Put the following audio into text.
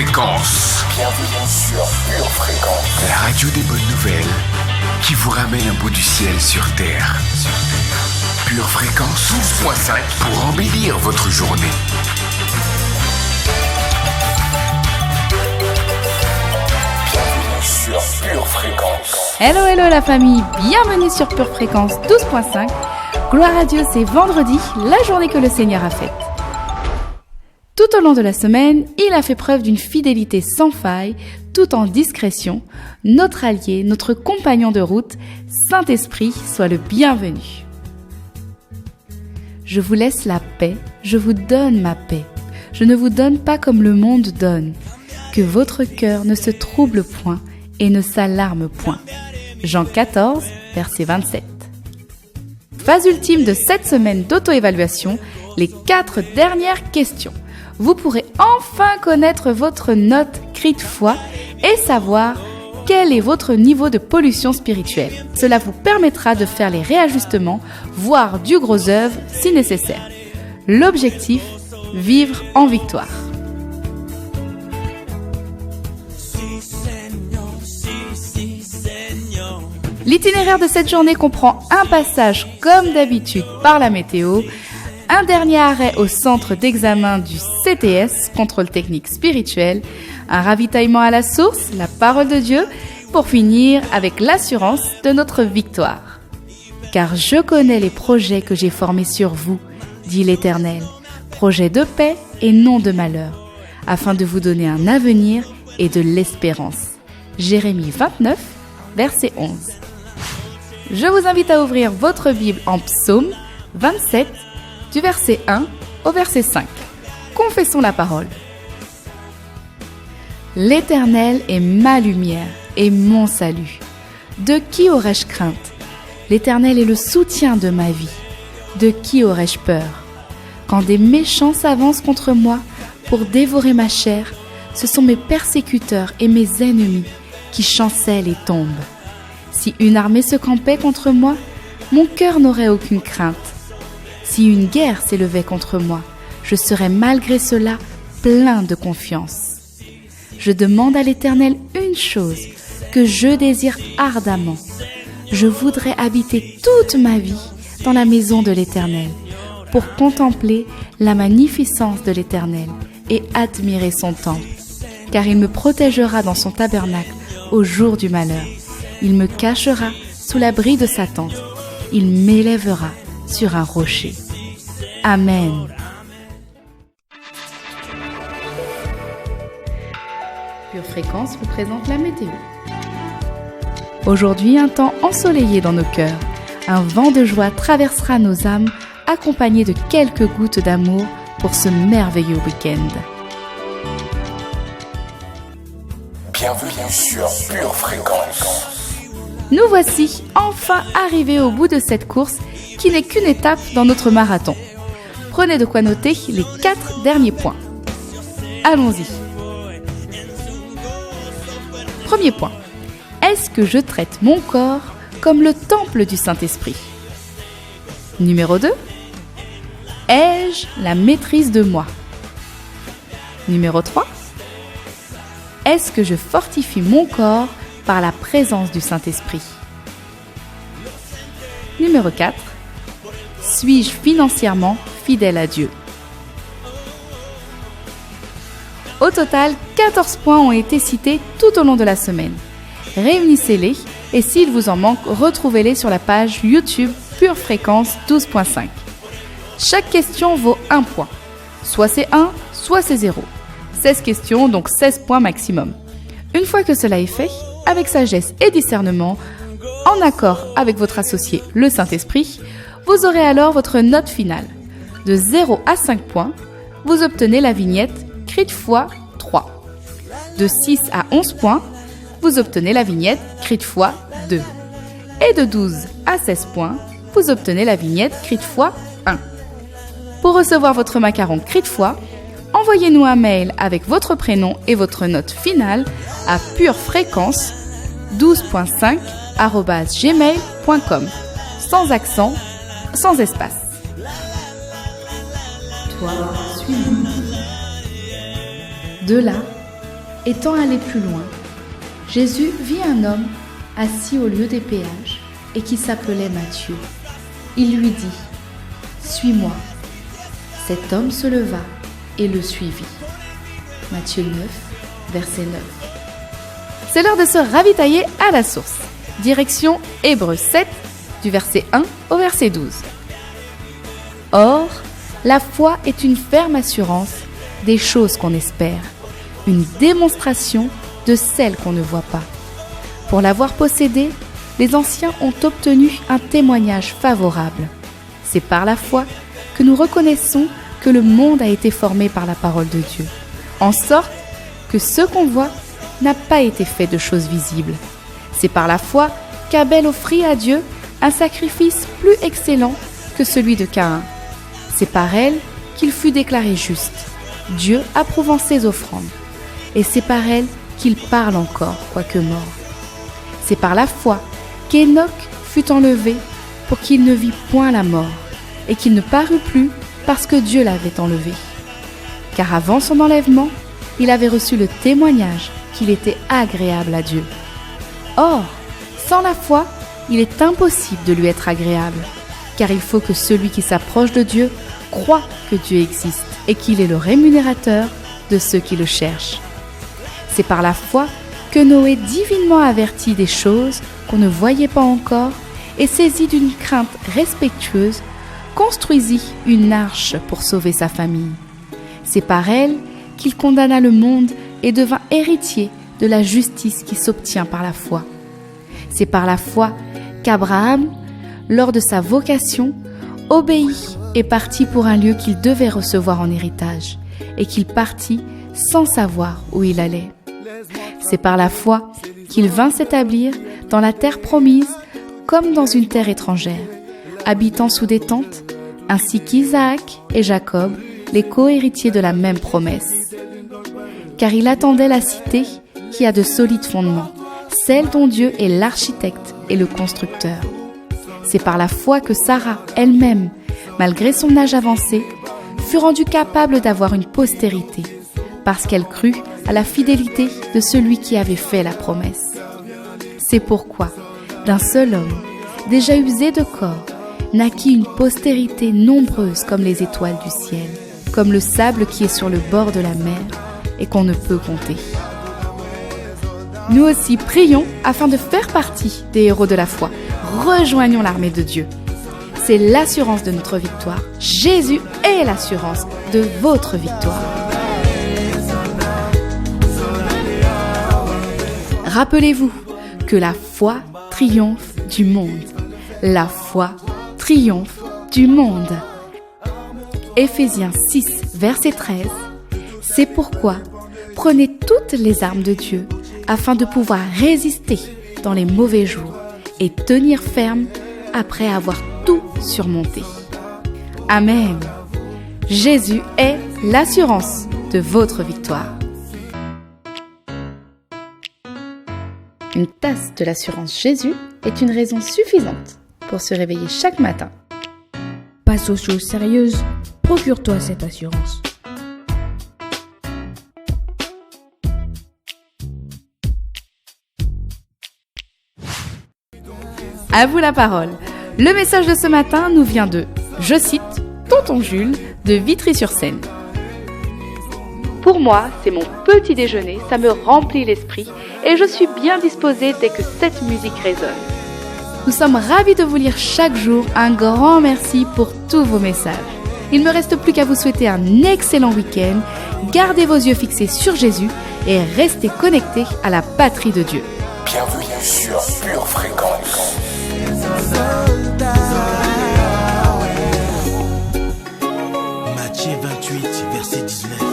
Fréquence. Bienvenue sur Pure Fréquence. La radio des bonnes nouvelles qui vous ramène un bout du ciel sur Terre. Pure Fréquence 12.5 pour embellir votre journée. Bienvenue sur Pure Fréquence. Hello la famille, bienvenue sur Pure Fréquence 12.5. Gloire à Dieu, c'est vendredi, la journée que le Seigneur a faite. Tout au long de la semaine, il a fait preuve d'une fidélité sans faille, tout en discrétion. Notre allié, notre compagnon de route, Saint-Esprit, soit le bienvenu. Je vous laisse la paix, je vous donne ma paix. Je ne vous donne pas comme le monde donne. Que votre cœur ne se trouble point et ne s'alarme point. Jean 14, verset 27. Phase ultime de cette semaine d'auto-évaluation, les 4 dernières questions. Vous pourrez enfin connaître votre note cri de foi et savoir quel est votre niveau de pollution spirituelle. Cela vous permettra de faire les réajustements, voire du gros œuvre si nécessaire. L'objectif, vivre en victoire. L'itinéraire de cette journée comprend un passage comme d'habitude par la météo, un dernier arrêt au centre d'examen du CTS, contrôle technique spirituel, un ravitaillement à la source, la parole de Dieu, pour finir avec l'assurance de notre victoire. Car je connais les projets que j'ai formés sur vous, dit l'Éternel, projets de paix et non de malheur, afin de vous donner un avenir et de l'espérance. Jérémie 29, verset 11. Je vous invite à ouvrir votre Bible en Psaume 27, du verset 1 au verset 5. Confessons la parole. L'Éternel est ma lumière et mon salut. De qui aurais-je crainte? L'Éternel est le soutien de ma vie. De qui aurais-je peur? Quand des méchants s'avancent contre moi pour dévorer ma chair, ce sont mes persécuteurs et mes ennemis qui chancellent et tombent. Si une armée se campait contre moi, mon cœur n'aurait aucune crainte. Si une guerre s'élevait contre moi, je serais malgré cela plein de confiance. Je demande à l'Éternel une chose que je désire ardemment. Je voudrais habiter toute ma vie dans la maison de l'Éternel pour contempler la magnificence de l'Éternel et admirer son temple. Car il me protégera dans son tabernacle au jour du malheur. Il me cachera sous l'abri de sa tente. Il m'élèvera sur un rocher. Amen. Pure Fréquence vous présente la météo. Aujourd'hui, un temps ensoleillé dans nos cœurs. Un vent de joie traversera nos âmes, accompagné de quelques gouttes d'amour pour ce merveilleux week-end. Bienvenue sur Pure Fréquence. Nous voici enfin arrivés au bout de cette course qui n'est qu'une étape dans notre marathon. Prenez de quoi noter les 4 derniers points. Allons-y. Premier point. Est-ce que je traite mon corps comme le temple du Saint-Esprit? Numéro 2. Ai-je la maîtrise de moi? Numéro 3. Est-ce que je fortifie mon corps par la présence du Saint-Esprit? Numéro 4. Suis-je financièrement fidèle à Dieu? Au total, 14 points ont été cités tout au long de la semaine. Réunissez-les et s'il vous en manque, retrouvez-les sur la page YouTube Pure Fréquence 12.5. Chaque question vaut 1 point. Soit c'est 1, soit c'est 0. 16 questions, donc 16 points maximum. Une fois que cela est fait, avec sagesse et discernement, en accord avec votre associé, le Saint-Esprit, vous aurez alors votre note finale. De 0 à 5 points, vous obtenez la vignette Cri de foi 3. De 6 à 11 points, vous obtenez la vignette Cri de foi 2. Et de 12 à 16 points, vous obtenez la vignette Cri de foi 1. Pour recevoir votre macaron Cri de foi, envoyez-nous un mail avec votre prénom et votre note finale à purefréquence 12.5@gmail.com. Sans accent, sans espace. Toi, suis-moi. De là, Étant allé plus loin, Jésus vit un homme assis au lieu des péages et qui s'appelait Matthieu. Il lui dit « Suis-moi ». Cet homme se leva et le suivit. Matthieu 9, verset 9. C'est l'heure de se ravitailler à la source. Direction Hébreux 7, du verset 1 au verset 12. Or, la foi est une ferme assurance des choses qu'on espère, une démonstration de celles qu'on ne voit pas. Pour l'avoir possédée, les anciens ont obtenu un témoignage favorable. C'est par la foi que nous reconnaissons que le monde a été formé par la parole de Dieu, en sorte que ce qu'on voit n'a pas été fait de choses visibles. C'est par la foi qu'Abel offrit à Dieu un sacrifice plus excellent que celui de Caïn. C'est par elle qu'il fut déclaré juste, Dieu approuvant ses offrandes. Et c'est par elle qu'il parle encore, quoique mort. C'est par la foi qu'Enoch fut enlevé pour qu'il ne vît point la mort, et qu'il ne parut plus parce que Dieu l'avait enlevé. Car avant son enlèvement, il avait reçu le témoignage qu'il était agréable à Dieu. Or, sans la foi, il est impossible de lui être agréable, car il faut que celui qui s'approche de Dieu croit que Dieu existe et qu'il est le rémunérateur de ceux qui le cherchent. C'est par la foi que Noé, divinement averti des choses qu'on ne voyait pas encore et saisi d'une crainte respectueuse, construisit une arche pour sauver sa famille. C'est par elle qu'il condamna le monde et devint héritier de la justice qui s'obtient par la foi. C'est par la foi qu'Abraham, lors de sa vocation, obéit et partit pour un lieu qu'il devait recevoir en héritage, et qu'il partit sans savoir où il allait. C'est par la foi qu'il vint s'établir dans la terre promise comme dans une terre étrangère, habitant sous des tentes, ainsi qu'Isaac et Jacob, les co-héritiers de la même promesse. Car il attendait la cité qui a de solides fondements, celle dont Dieu est l'architecte et le constructeur. C'est par la foi que Sarah elle-même, malgré son âge avancé, fut rendue capable d'avoir une postérité, parce qu'elle crut à la fidélité de celui qui avait fait la promesse. C'est pourquoi, d'un seul homme, déjà usé de corps, naquit une postérité nombreuse comme les étoiles du ciel, comme le sable qui est sur le bord de la mer et qu'on ne peut compter. Nous aussi prions afin de faire partie des héros de la foi. Rejoignons l'armée de Dieu. C'est l'assurance de notre victoire. Jésus est l'assurance de votre victoire. Rappelez-vous que la foi triomphe du monde. La foi triomphe du monde. Éphésiens 6, verset 13. C'est pourquoi prenez toutes les armes de Dieu afin de pouvoir résister dans les mauvais jours et tenir ferme après avoir tout surmonté. Amen. Jésus est l'assurance de votre victoire. Une tasse de l'assurance Jésus est une raison suffisante pour se réveiller chaque matin. Passe aux choses sérieuses, procure-toi cette assurance. À vous la parole. Le message de ce matin nous vient de, je cite, Tonton Jules de Vitry-sur-Seine. Pour moi, c'est mon petit déjeuner, ça me remplit l'esprit et je suis bien disposée dès que cette musique résonne. Nous sommes ravis de vous lire chaque jour. Un grand merci pour tous vos messages. Il ne me reste plus qu'à vous souhaiter un excellent week-end. Gardez vos yeux fixés sur Jésus et restez connectés à la patrie de Dieu. Bienvenue sur Pure Fréquence. Matthieu 28, verset 19.